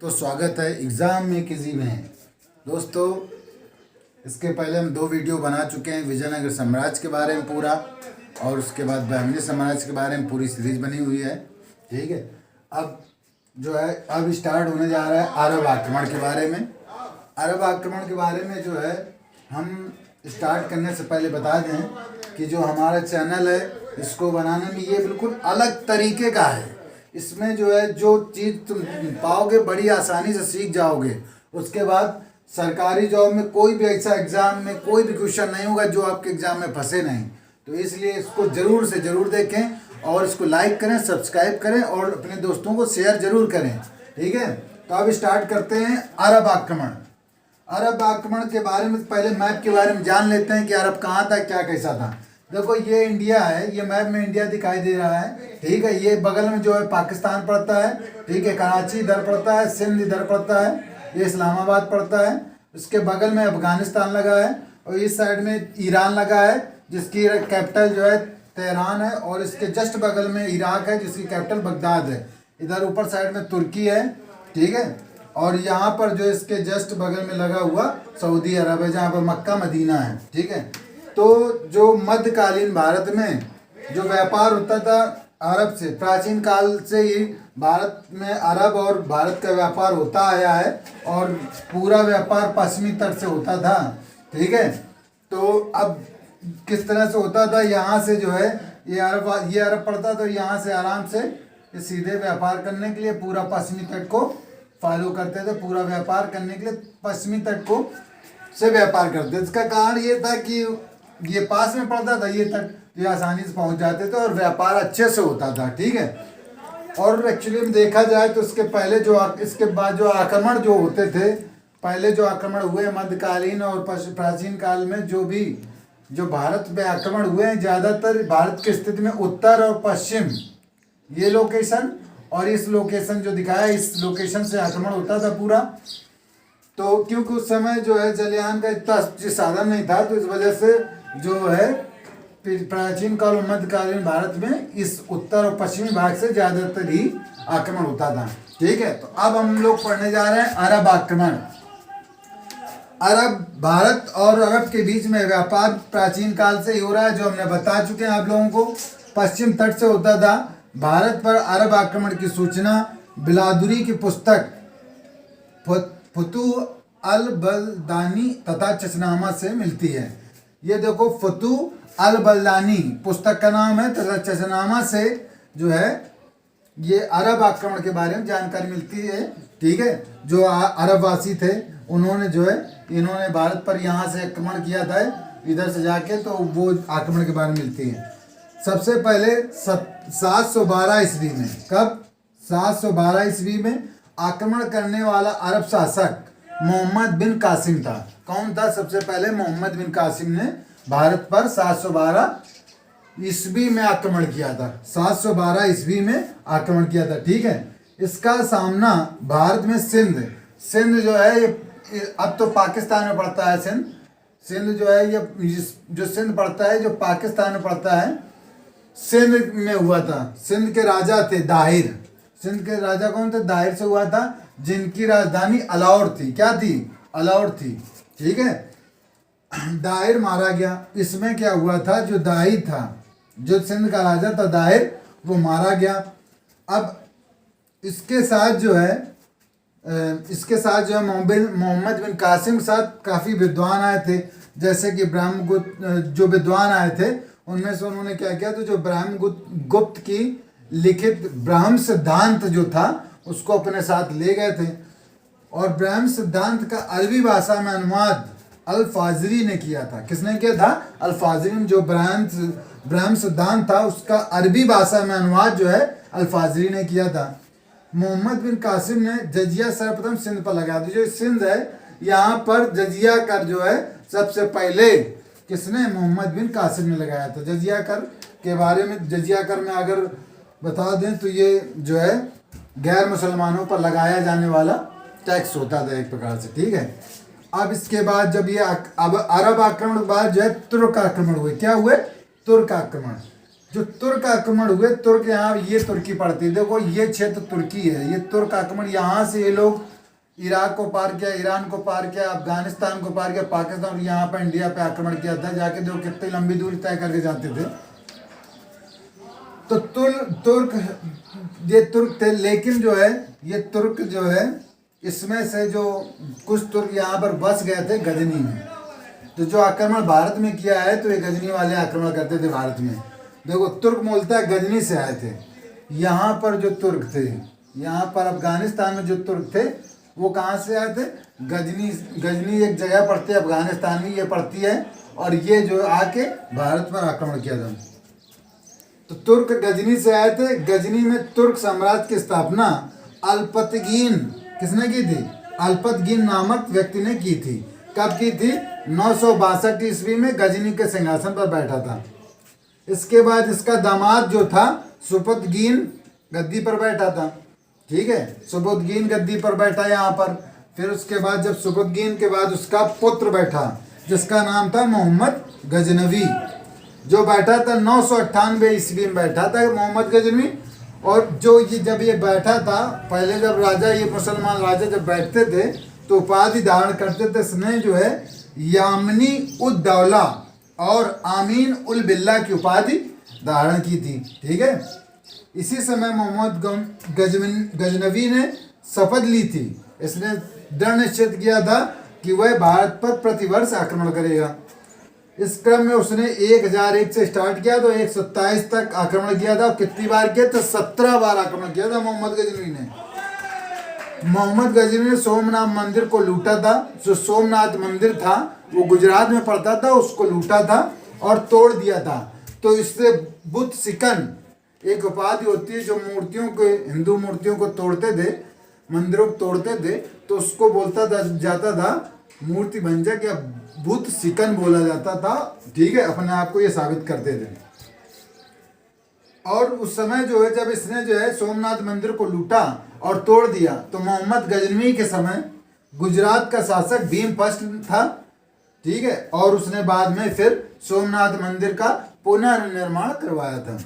तो स्वागत है एग्ज़ाम में किसी में। दोस्तों, इसके पहले हम 2 वीडियो बना चुके हैं विजयनगर साम्राज्य के बारे में पूरा, और उसके बाद बहमनी साम्राज्य के बारे में पूरी सीरीज बनी हुई है। ठीक है, अब जो है अब स्टार्ट होने जा रहा है अरब आक्रमण के बारे में। अरब आक्रमण के बारे में जो है हम स्टार्ट करने से पहले बता दें कि जो हमारा चैनल है इसको बनाने में ये बिल्कुल अलग तरीके का है। इसमें जो है जो चीज़ तुम पाओगे बड़ी आसानी से सीख जाओगे। उसके बाद सरकारी जॉब में कोई भी ऐसा एग्ज़ाम में कोई भी क्वेश्चन नहीं होगा जो आपके एग्ज़ाम में फंसे नहीं। तो इसलिए इसको ज़रूर से ज़रूर देखें और इसको लाइक करें, सब्सक्राइब करें और अपने दोस्तों को शेयर ज़रूर करें। ठीक है, तो अब स्टार्ट करते हैं अरब आक्रमण। अरब आक्रमण के बारे में पहले मैप के बारे में जान लेते हैं कि अरब कहाँ था, क्या कैसा था। देखो, ये इंडिया है, ये मैप में इंडिया दिखाई दे रहा है। ठीक है, ये बगल में जो है पाकिस्तान पड़ता है। ठीक है, कराची इधर पड़ता है, सिंध इधर पड़ता है, ये इस्लामाबाद पड़ता है। उसके बगल में अफगानिस्तान लगा है और इस साइड में ईरान लगा है जिसकी कैपिटल जो है तेहरान है, और इसके जस्ट बगल में इराक है जिसकी कैपिटल बगदाद है। इधर ऊपर साइड में तुर्की है। ठीक है, और यहाँ पर जो इसके जस्ट बगल में लगा हुआ सऊदी अरब है जहाँ पर मक्का मदीना है। ठीक है, तो जो मध्यकालीन भारत में जो व्यापार होता था अरब से, प्राचीन काल से ही भारत में अरब और भारत का व्यापार होता आया है और पूरा व्यापार पश्चिमी तट से होता था। ठीक है, तो अब किस तरह से होता था, यहाँ से जो है ये अरब पड़ता, तो यहाँ से आराम से ये सीधे व्यापार करने के लिए पूरा पश्चिमी तट को फॉलो करते थे। पूरा व्यापार करने के लिए पश्चिमी तट को से व्यापार करते थे। इसका कारण ये था कि ये पास में पड़ता था ये तट, ये आसानी से पहुंच जाते थे और व्यापार अच्छे से होता था। ठीक है, और एक्चुअली में देखा जाए तो इसके पहले जो इसके बाद जो आक्रमण जो होते थे, पहले जो आक्रमण हुए मध्यकालीन और प्राचीन काल में जो भारत में आक्रमण हुए हैं, ज़्यादातर भारत की स्थिति में उत्तर और पश्चिम ये लोकेशन और इस लोकेशन जो दिखाया, इस लोकेशन से आक्रमण होता था पूरा। तो क्योंकि उस समय जो है जलयान का इतना साधन नहीं था, तो इस वजह से जो है प्राचीन काल और मध्यकालीन भारत में इस उत्तर और पश्चिमी भाग से ज़्यादातर ही आक्रमण होता था। ठीक है, तो अब हम लोग पढ़ने जा रहे हैं अरब आक्रमण। अरब भारत और अरब के बीच में व्यापार प्राचीन काल से ही हो रहा है, जो हमने बता चुके हैं आप लोगों को। पश्चिम तट से होता था। भारत पर अरब आक्रमण की सूचना बिलादुरी की पुस्तक फतुह अल बलदानी तथा चशनामा से मिलती है। ये देखो, फतुह अल बलदानी पुस्तक का नाम है तथा चशनामा से जो है ये अरब आक्रमण के बारे में जानकारी मिलती है। ठीक है, जो अरब वासी थे उन्होंने जो है इन्होंने भारत पर यहाँ से आक्रमण किया था इधर से जाके, तो वो आक्रमण के बारे में मिलती है। सबसे पहले 712 ईस्वी में, कब 712 ईस्वी में आक्रमण करने वाला अरब शासक मोहम्मद बिन कासिम था। कौन था? सबसे पहले मोहम्मद बिन कासिम ने भारत पर 712 ईस्वी में आक्रमण किया था। 712 ईस्वी में आक्रमण किया था। ठीक है, इसका सामना भारत में सिंध जो है ये अब तो पाकिस्तान में पड़ता है। सिंध जो है ये जो सिंध पड़ता है, जो पाकिस्तान में पड़ता है, सिंध में हुआ था। सिंध के राजा थे दाहिर। सिंध के राजा कौन थे? दाहिर से हुआ था, जिनकी राजधानी अलाउर थी। क्या थी? अलाउर थी। ठीक है, दाहिर मारा गया। इसमें क्या हुआ था, जो दाहिर था, जो सिंध का राजा था दाहिर, वो मारा गया। अब इसके साथ जो है मोहम्मद बिन कासिम के साथ काफ़ी विद्वान आए थे, जैसे कि ब्रह्मगुप्त। जो विद्वान आए थे उनमें से उन्होंने क्या किया, तो जो ब्रह्मगुप्त की लिखित ब्रह्म सिद्धांत जो था उसको अपने साथ ले गए थे, और ब्रह्म सिद्धांत का अरबी भाषा में अनुवाद अल फाजरी ने किया था। किसने किया था? अल फाजरी ने। जो ब्रह्म सिद्धांत था उसका अरबी भाषा में अनुवाद जो है अल फाजरी ने किया था। मोहम्मद बिन कासिम ने जजिया सर्वप्रथम सिंध पर लगाया था। जो सिंध है यहाँ पर जजिया कर जो है सबसे पहले किसने? मोहम्मद बिन कासिम ने लगाया था। जजिया कर के बारे में, जजिया कर में अगर बता दें तो ये जो है गैर मुसलमानों पर लगाया जाने वाला टैक्स होता था एक प्रकार से। ठीक है, अब इसके बाद जब ये अब अरब आक्रमण के बाद जो है तुर्क आक्रमण हुए। क्या हुए? तुर्क आक्रमण। जो तुर्क आक्रमण हुए, तुर्क यहाँ ये तुर्की पड़ती है, देखो ये क्षेत्र तुर्की है, ये तुर्क आक्रमण यहाँ से ये लोग इराक को पार किया, ईरान को पार किया, अफगानिस्तान को पार किया, पाकिस्तान और यहाँ पर इंडिया पे आक्रमण किया था। जाके देखो कितनी लंबी दूरी तय करके जाते थे। तो ये तुर्क थे, लेकिन जो है ये तुर्क जो है इसमें से जो कुछ तुर्क यहाँ पर बस गए थे गजनी में। तो जो आक्रमण भारत में किया है तो ये गजनी वाले आक्रमण करते थे भारत में। देखो तुर्क मूलतः गजनी से आए थे। यहाँ पर जो तुर्क थे, यहाँ पर अफगानिस्तान में जो तुर्क थे वो कहाँ से आए थे? गजनी। गजनी एक जगह पड़ती है अफगानिस्तान में, ये पड़ती है, और ये जो आके भारत पर आक्रमण किया था। तो तुर्क गजनी से आए थे। गजनी में तुर्क साम्राज्य की स्थापना अल्पतगीन किसने की थी? अल्पतगीन नामक व्यक्ति ने की थी। कब की थी? 962 ईस्वी में गजनी के सिंहासन पर बैठा था। इसके बाद इसका दामाद जो था सुपुतगीन गद्दी पर बैठा था। ठीक है, सुपुतगीन गद्दी पर बैठा यहाँ पर। फिर उसके बाद जब सुपुतगीन के बाद उसका पुत्र बैठा जिसका नाम था मोहम्मद गजनवी, जो बैठा था 998 ईस्वी में बैठा था मोहम्मद गजनवी। और जो ये जब ये बैठा था, पहले जब राजा, ये मुसलमान राजा जब बैठते थे तो उपाधि धारण करते थे। इसने जो है यामनी उद दौला और आमीन उल बिल्ला की उपाधि धारण की थी। ठीक है, इसी समय मोहम्मद गजनवी ने शपथ ली थी। इसने दृढ़ निश्चित किया था कि वह भारत पर प्रतिवर्ष आक्रमण करेगा। इस क्रम में उसने 1001 से स्टार्ट किया तो 127 तक आक्रमण किया था। कितनी बार किया? तो 17 बार आक्रमण किया था मोहम्मद गजनवी ने। मोहम्मद गजनवी ने सोमनाथ मंदिर को लूटा था। जो सोमनाथ मंदिर था वो गुजरात में पड़ता था, उसको लूटा था और तोड़ दिया था। तो इससे बुत सिकन एक उपाधि होती है, जो मूर्तियों को, हिंदू मूर्तियों को तोड़ते थे, मंदिरों को तोड़ते थे, तो उसको बोलता था जाता था मूर्ति भंजक या बुत सिकन बोला जाता था। ठीक है, अपने आप को ये साबित करते थे। और उस समय जो है जब इसने जो है सोमनाथ मंदिर को लूटा और तोड़ दिया, तो मोहम्मद गजनवी के समय गुजरात का शासक भीमफस्ट था। ठीक है, और उसने बाद में फिर सोमनाथ मंदिर का पुनर्निर्माण करवाया था।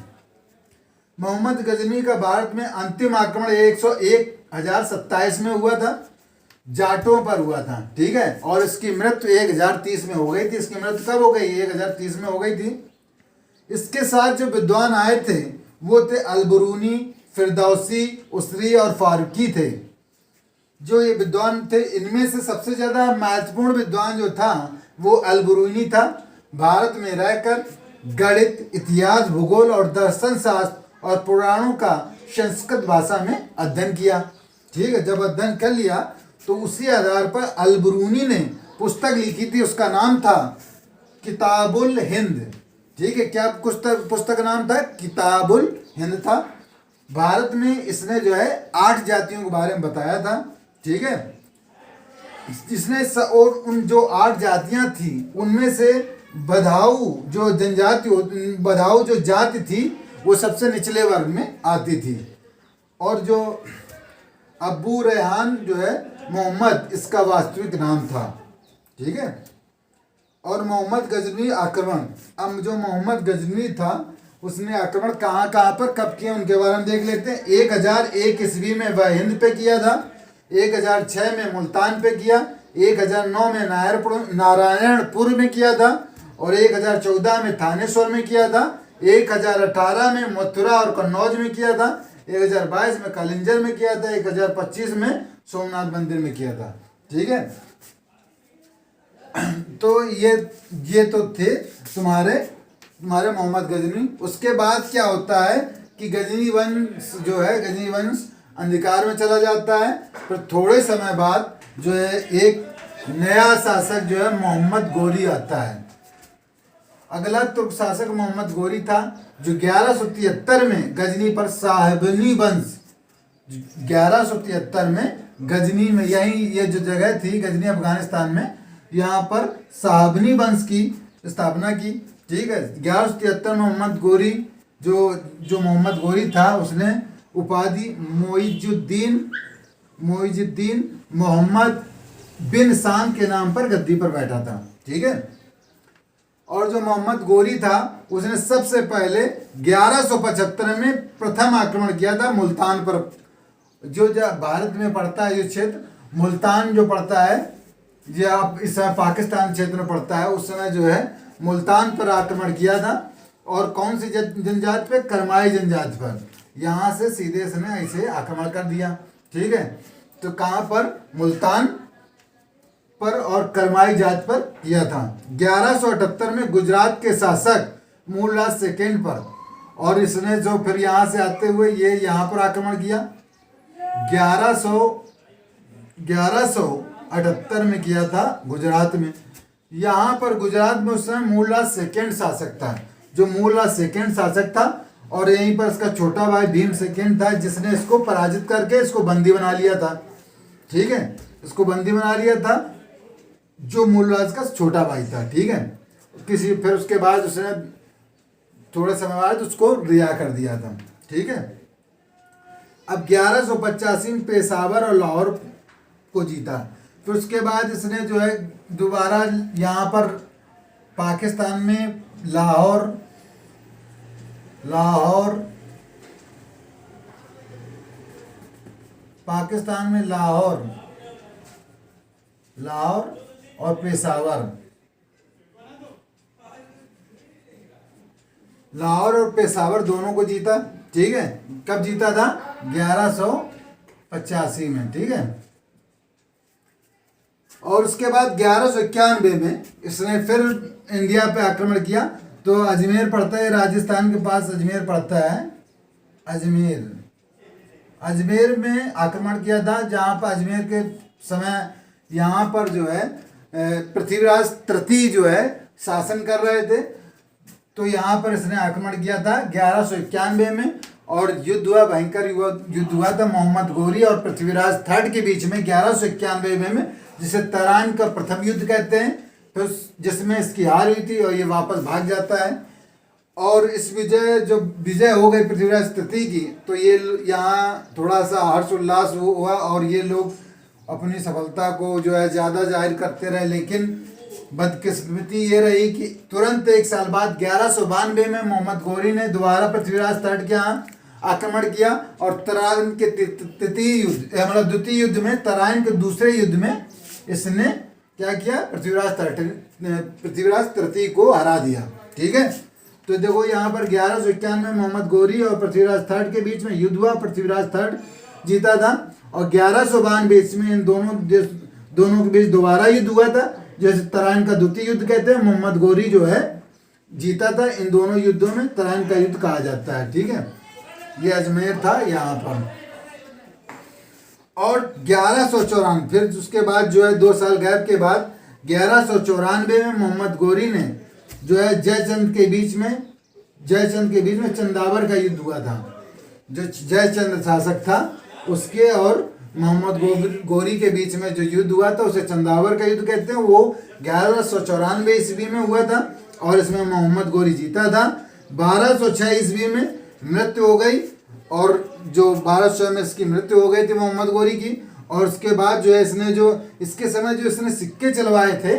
मोहम्मद गजनवी का भारत में अंतिम आक्रमण 1027 में हुआ था, जाटों पर हुआ था। ठीक है, और इसकी मृत्यु 1030 में हो गई थी। इसकी मृत्यु कब हो गई? 1030 में हो गई थी। इसके साथ जो विद्वान आए थे वो थे अलबरूनी, फिरदौसी, उसरी और फारूकी थे। जो ये विद्वान थे, इनमें से सबसे ज़्यादा महत्वपूर्ण विद्वान जो था वो अलबरूनी था। भारत में रहकर गणित, इतिहास, भूगोल और दर्शन शास्त्र और पुराणों का संस्कृत भाषा में अध्ययन किया। ठीक है, जब अध्ययन कर लिया तो उसी आधार पर अलबरूनी ने पुस्तक लिखी थी, उसका नाम था किताबुल हिंद। ठीक है, क्या पुस्तक नाम था? किताबुल हिंद था। भारत में इसने जो है 8 जातियों के बारे में बताया था। ठीक है, इसने और उन जो 8 जातियां थी उनमें से बधाऊ जो जनजाति, बधाऊ जो जाति थी वो सबसे निचले वर्ग में आती थी। और जो अबू रेहान जो है मोहम्मद, इसका वास्तविक नाम था। ठीक है, और मोहम्मद गजनवी आक्रमण, अब जो मोहम्मद गजनवी था उसने आक्रमण कहाँ कहाँ पर कब किया उनके बारे में देख लेते हैं। 1001 ईस्वी में वह हिंद पे किया था, 1006 में मुल्तान पे किया, 1009 में नारायणपुर में किया था, और 1014 में थानेश्वर में किया था, 1018 में मथुरा और कन्नौज में किया था, 1022 में कलिंजर में किया था, 1025 में सोमनाथ मंदिर में किया था। ठीक है, तो ये तो थे तुम्हारे मोहम्मद गजनवी। उसके बाद क्या होता है कि गजनी वंश जो है, गजनी वंश अंधकार में चला जाता है। फिर थोड़े समय बाद जो है एक नया शासक जो है मोहम्मद गोरी आता है। अगला तुर्क शासक मोहम्मद गोरी था, जो 1173 में गजनी पर साहबनी वंश, 1173 में गजनी में, यही ये जो जगह थी गजनी अफगानिस्तान में, यहाँ पर साहबनी वंश की स्थापना की। ठीक है, 1173 में मोहम्मद गोरी जो मोहम्मद गोरी था उसने उपाधि मोइजुद्दीन मोहम्मद बिन शाम के नाम पर गद्दी पर बैठा था। ठीक है, और जो मोहम्मद गोरी था उसने सबसे पहले 1175 में प्रथम आक्रमण किया था मुल्तान पर। जो भारत में पड़ता है, जो क्षेत्र मुल्तान जो पड़ता है, ये आप इस समय पाकिस्तान क्षेत्र में पड़ता है, उस समय जो है मुल्तान पर आक्रमण किया था। और कौन सी जनजाति पे? करमाई जनजाति पर। यहाँ से सीधे इसने ऐसे आक्रमण कर दिया। ठीक है, तो कहाँ पर? मुल्तान पर और करमाई जात पर किया था। 1178 में गुजरात के शासक मूलराज सेकेंड पर, और इसने जो फिर यहाँ से आते हुए ये यहाँ पर आक्रमण किया। 1178 में किया था गुजरात में। यहाँ पर गुजरात में उस समय मूलराज सेकेंड शासक था, जो मूलराज सेकेंड शासक था, और यहीं पर इसका छोटा भाई भीम सेकेंड था, जिसने इसको पराजित करके इसको बंदी बना लिया था। ठीक है, इसको बंदी बना लिया था, जो मूलराज का छोटा भाई था। ठीक है, फिर उसके बाद उसने थोड़े समय बाद उसको रिहा कर दिया था। ठीक है, अब 1185 में पेशावर और लाहौर को जीता। फिर उसके बाद इसने जो है दोबारा यहाँ पर पाकिस्तान में लाहौर पाकिस्तान में लाहौर और पेशावर, लाहौर और पेशावर दोनों को जीता। ठीक है, कब जीता था? 1185 में। ठीक है, और उसके बाद 1191 में इसने फिर इंडिया पे आक्रमण किया। तो अजमेर पड़ता है, राजस्थान के पास अजमेर पड़ता है। अजमेर में आक्रमण किया था, जहाँ पर अजमेर के समय यहाँ पर जो है पृथ्वीराज तृतीय जो है शासन कर रहे थे। तो यहाँ पर इसने आक्रमण किया था 1191 में, और युद्ध हुआ, भयंकर युद्ध हुआ था मोहम्मद गौरी और पृथ्वीराज थर्ड के बीच में 1191 में, जिसे तराइन का प्रथम युद्ध कहते हैं। तो जिसमें इसकी हार हुई थी और ये वापस भाग जाता है। और इस विजय हो गई पृथ्वीराज तृतीय की, तो ये यहाँ थोड़ा सा हर्षोल्लास हुआ, और ये लोग अपनी सफलता को जो है ज़्यादा जाहिर करते रहे। लेकिन बदकिस्मती ये रही कि तुरंत एक साल बाद 1192 में मोहम्मद गौरी ने दोबारा पृथ्वीराज थर्ड के यहाँ आक्रमण किया, और तराइन के तृतीय युद्ध, मतलब द्वितीय युद्ध में, तराइन के दूसरे युद्ध में इसने क्या किया? पृथ्वीराज तृतीय को हरा दिया। ठीक है, तो देखो यहाँ पर 1191 में मोहम्मद गौरी और पृथ्वीराज थर्ड के बीच में युद्ध हुआ, पृथ्वीराज थर्ड जीता था। और 1192 में इन दोनों के बीच दोबारा युद्ध हुआ था, जैसे तराइन का द्वितीय युद्ध कहते हैं। मोहम्मद गौरी जो है जीता था। इन दोनों युद्धों में तराइन का युद्ध कहा जाता है। ठीक है, ये अजमेर था यहाँ पर। और 1194 फिर उसके बाद जो है 2 साल गैप के बाद 1194 में मोहम्मद गौरी ने जो है जयचंद के बीच में चंदावर का युद्ध हुआ था। जो जयचंद शासक था उसके और मोहम्मद गौरी के बीच में जो युद्ध हुआ था उसे चंदावर का युद्ध कहते हैं। वो 1194 ईस्वी में हुआ था, और इसमें मोहम्मद गौरी जीता था। 1206 ईस्वी में मृत्यु हो गई, और जो 1200 में इसकी मृत्यु हो गई थी मोहम्मद गौरी की। और उसके बाद जो है इसके समय जो इसने सिक्के चलवाए थे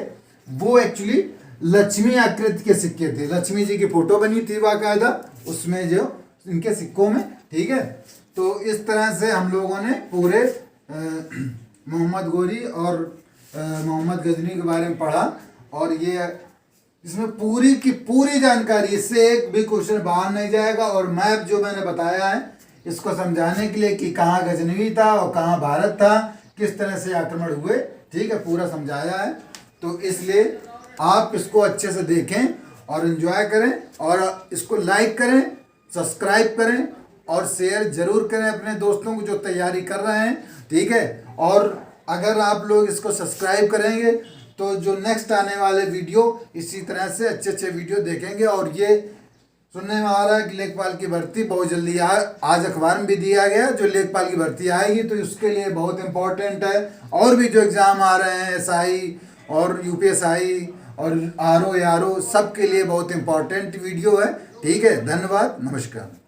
वो एक्चुअली लक्ष्मी आकृति के सिक्के थे। लक्ष्मी जी की फोटो बनी थी बाकायदा उसमें, जो इनके सिक्कों में। ठीक है, तो इस तरह से हम लोगों ने पूरे मोहम्मद गौरी और मोहम्मद गजनी के बारे में पढ़ा, और ये इसमें पूरी की पूरी जानकारी, इससे एक भी क्वेश्चन बाहर नहीं जाएगा। और मैप जो मैंने बताया है इसको समझाने के लिए कि कहाँ गजनवी था और कहाँ भारत था, किस तरह से आक्रमण हुए, ठीक है, पूरा समझाया है। तो इसलिए आप इसको अच्छे से देखें और एंजॉय करें, और इसको लाइक करें, सब्सक्राइब करें और शेयर जरूर करें अपने दोस्तों को जो तैयारी कर रहे हैं। ठीक है, और अगर आप लोग इसको सब्सक्राइब करेंगे तो जो नेक्स्ट आने वाले वीडियो इसी तरह से अच्छे अच्छे वीडियो देखेंगे। और ये सुनने में आ रहा है कि लेखपाल की भर्ती बहुत जल्दी आज अखबार में भी दिया गया, जो लेखपाल की भर्ती आएगी तो उसके लिए बहुत इम्पोर्टेंट है। और भी जो एग्ज़ाम आ रहे हैं एसआई और यूपीएसआई और आरओ सब के लिए बहुत इम्पोर्टेंट वीडियो है। ठीक है, धन्यवाद, नमस्कार।